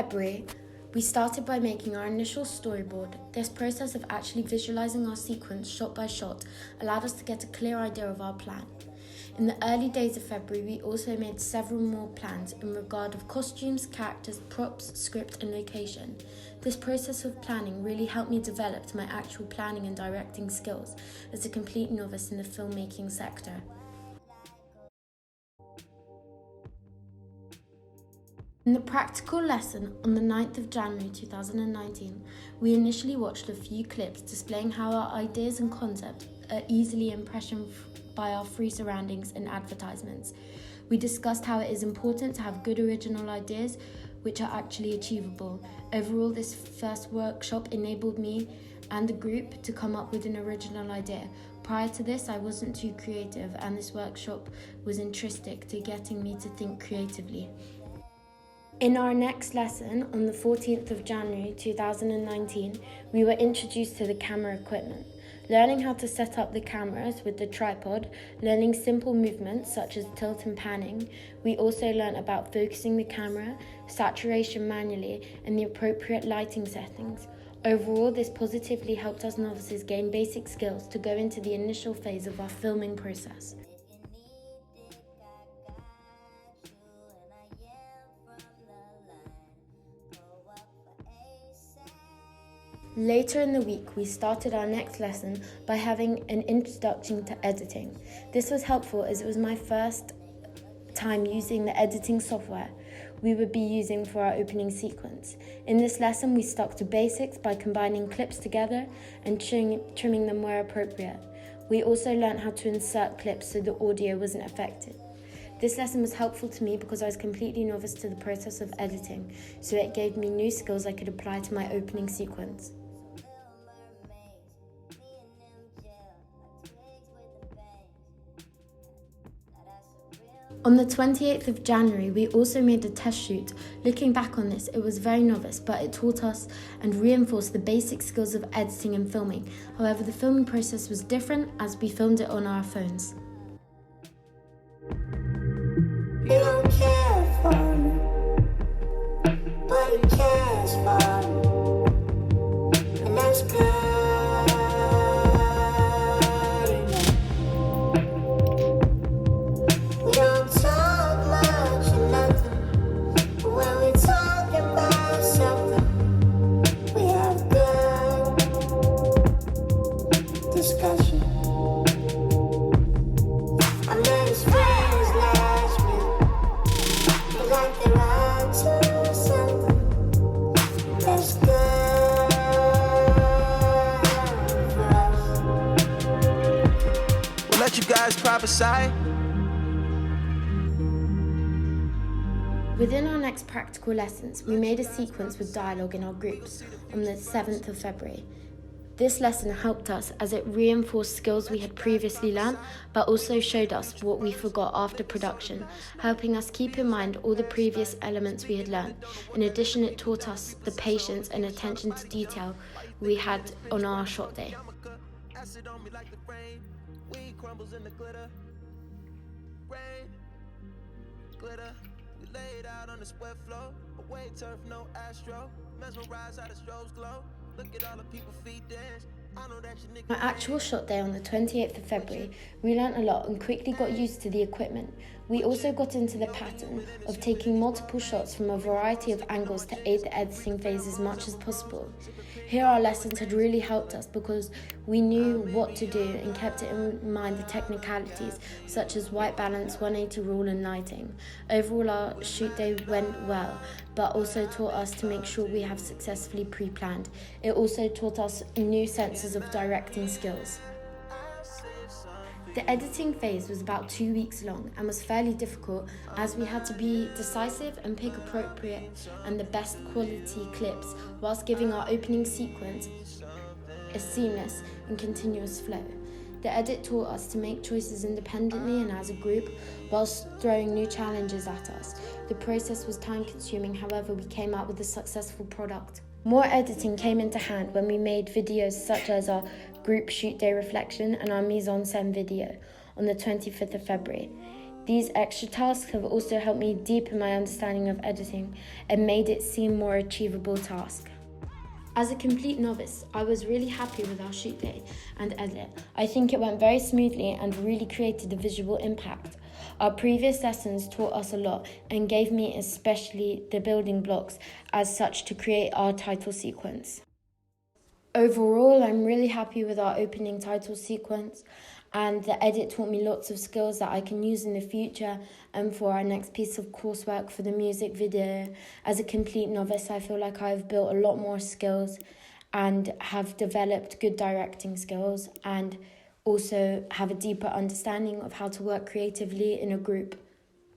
February, we started by making our initial storyboard. This process of actually visualizing our sequence shot by shot allowed us to get a clear idea of our plan. In the early days of February, we also made several more plans in regard of costumes, characters, props, script and location. This process of planning really helped me develop my actual planning and directing skills as a complete novice in the filmmaking sector. In the practical lesson on the 9th of January 2019, we initially watched a few clips displaying how our ideas and concept are easily impressed by our free surroundings and advertisements. We discussed how it is important to have good original ideas which are actually achievable. Overall, this first workshop enabled me and the group to come up with an original idea. Prior to this, I wasn't too creative, and this workshop was intrinsic to getting me to think creatively. In our next lesson, on the 14th of January 2019, we were introduced to the camera equipment, learning how to set up the cameras with the tripod, learning simple movements such as tilt and panning. We also learned about focusing the camera, saturation manually, and the appropriate lighting settings. Overall, this positively helped us novices gain basic skills to go into the initial phase of our filming process. Later in the week, we started our next lesson by having an introduction to editing. This was helpful as it was my first time using the editing software we would be using for our opening sequence. In this lesson, we stuck to basics by combining clips together and trimming them where appropriate. We also learned how to insert clips so the audio wasn't affected. This lesson was helpful to me because I was completely novice to the process of editing, so it gave me new skills I could apply to my opening sequence. On the 28th of January, we also made a test shoot. Looking back on this, it was very novice, but it taught us and reinforced the basic skills of editing and filming. However, the filming process was different as we filmed it on our phones. You don't care for me, but it cares for me, and that's good. We don't talk much or nothing, but when we talk about something, we have good discussion. I met his friends last week, like they're on to something that's good for us. We'll let you guys prophesy. Within our next practical lessons, we made a sequence with dialogue in our groups on the 7th of February. This lesson helped us as it reinforced skills we had previously learnt, but also showed us what we forgot after production, helping us keep in mind all the previous elements we had learnt. In addition, it taught us the patience and attention to detail we had on our shot day. Acid on me like the rain. Weed crumbles in the glitter. Rain, glitter. We laid out on the sweat floor. Away turf, no astro. Mesmerized how the strobes glow. Look at all the people feet dance. I know that your nigga. My actual shot day on the 28th of February, we learnt a lot and quickly got used to the equipment. We also got into the pattern of taking multiple shots from a variety of angles to aid the editing phase as much as possible. Here our lessons had really helped us because we knew what to do and kept it in mind the technicalities such as white balance, 180 rule and lighting. Overall our shoot day went well, but also taught us to make sure we have successfully pre-planned. It also taught us new senses of directing skills. The editing phase was about 2 weeks long and was fairly difficult as we had to be decisive and pick appropriate and the best quality clips whilst giving our opening sequence a seamless and continuous flow. The edit taught us to make choices independently and as a group whilst throwing new challenges at us. The process was time consuming, however we came out with a successful product. More editing came into hand when we made videos such as our group shoot day reflection and our mise en scène video on the 25th of February. These extra tasks have also helped me deepen my understanding of editing and made it seem a more achievable task. As a complete novice, I was really happy with our shoot day and edit. I think it went very smoothly and really created a visual impact. Our previous lessons taught us a lot and gave me especially the building blocks as such to create our title sequence. Overall, I'm really happy with our opening title sequence, and the edit taught me lots of skills that I can use in the future and for our next piece of coursework for the music video. As a complete novice, I feel like I've built a lot more skills and have developed good directing skills and also have a deeper understanding of how to work creatively in a group.